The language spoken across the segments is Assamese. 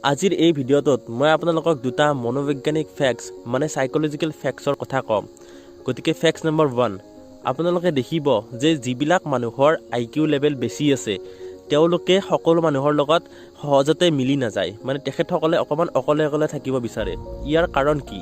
আজিৰ এই ভিডিঅ'টোত মই আপোনালোকক দুটা মনোবৈজ্ঞানিক ফেক্টছ মানে সাইকোলজিক্যাল ফেক্টছৰ কথা কম। গতিকে ফেক্টছ নম্বৰ 1, আপোনালোকে দেখিব যে যিবিলাক মানুহৰ আইকিউ লেভেল বেছি আছে তেওঁলোকে সকলো মানুহৰ লগত সহজতে মিলি নাযায়, মানে তেখেতসকলে অকমান অকলে থাকিব বিচাৰে। ইয়াৰ কাৰণ কি?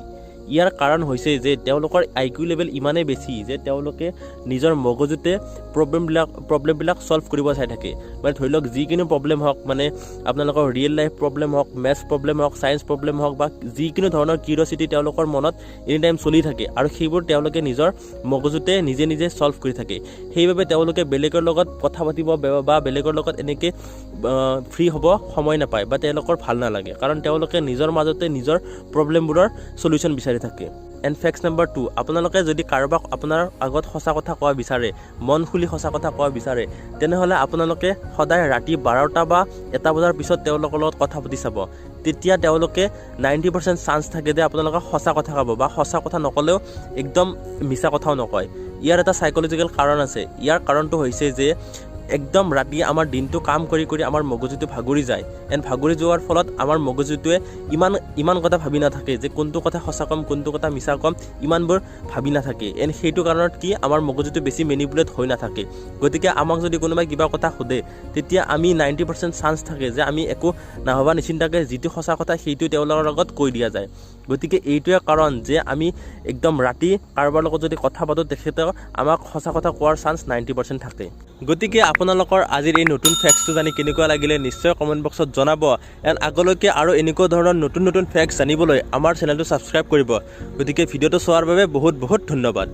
ইয়াৰ কাৰণ হৈছে যে তেওঁলোকৰ আইকিউ লেভেল ইমানেই বেছি যে তেওঁলোকে নিজৰ মগজুতে প্ৰব্লেমবিলাক সলভ কৰিব চাই থাকে। মানে ধৰি লওক যিকোনো প্ৰব্লেম হওক, মানে আপোনালোকৰ ৰিয়েল লাইফ প্ৰব্লেম হওক, মেথছ প্ৰব্লেম হওক, ছায়েন্স প্ৰব্লেম হওক বা যিকোনো ধৰণৰ কিউৰিয়চিটি তেওঁলোকৰ মনত এনি টাইম চলি থাকে আৰু সেইবোৰ তেওঁলোকে নিজৰ মগজুতে নিজে সলভ কৰি থাকে। সেইবাবে তেওঁলোকে বেলেগৰ লগত কথা পাতিব বা বেলেগৰ লগত এনেকৈ ফ্ৰী হ'ব সময় নাপায় বা তেওঁলোকৰ ভাল নালাগে, কাৰণ তেওঁলোকে নিজৰ মাজতে নিজৰ প্ৰব্লেমবোৰৰ সলিউশ্যন বিচাৰি থাকে। এণ্ড ফেক্টছ নম্বৰ 2, আপোনালোকে যদি কাৰোবাক আপোনাৰ আগত সঁচা কথা কোৱা বিচাৰে, মন খুলি সঁচা কথা কোৱা বিচাৰে, তেনেহ'লে আপোনালোকে সদায় ৰাতি 12টা বা 1টা বজাৰ পিছত তেওঁলোকৰ লগত কথা পাতি চাব। তেতিয়া তেওঁলোকে 90% চান্স থাকে যে আপোনালোকে সঁচা কথা ক'ব বা সঁচা কথা নক'লেও একদম মিছা কথাও নকয়। ইয়াৰ এটা সাইকোলজিক্যাল কাৰণ আছে। ইয়াৰ কাৰণটো হৈছে যে একদম ৰাতি আমাৰ দিনটো কাম কৰি আমাৰ মগজুটো ভাগৰি যায়। এণ্ড ভাগৰি যোৱাৰ ফলত আমাৰ মগজুটোৱে ইমান কথা ভাবি নাথাকে যে কোনটো কথা সঁচা ক'ম, কোনটো কথা মিছা ক'ম, ইমানবোৰ ভাবি নাথাকে। এণ্ড সেইটো কাৰণত কি আমাৰ মগজুটো বেছি মেনিপুলেট হৈ নাথাকে। গতিকে আমাক যদি কোনোবাই কিবা কথা সোধে তেতিয়া আমি 90% চান্স থাকে যে আমি একো নাভবা নিচিন্তাকৈ যিটো সঁচা কথা সেইটো তেওঁলোকৰ লগত কৈ দিয়া যায়। গতিকে এইটোৱে কাৰণ যে আমি একদম ৰাতি কাৰোবাৰ লগত যদি কথা পাতোঁ তেখেতেও আমাক সঁচা কথা কোৱাৰ চান্স 90% থাকে। গতিকে আপোনালোকৰ আজিৰ এই নতুন ফেক্টছটো জানি কেনেকুৱা লাগিলে নিশ্চয় কমেণ্ট বক্সত জনাব। এণ্ড আগলৈকে আৰু এনেকুৱা ধৰণৰ নতুন ফেক্টছ জানিবলৈ আমাৰ চেনেলটো ছাবস্ক্ৰাইব কৰিব। গতিকে ভিডিঅ'টো চোৱাৰ বাবে বহুত ধন্যবাদ।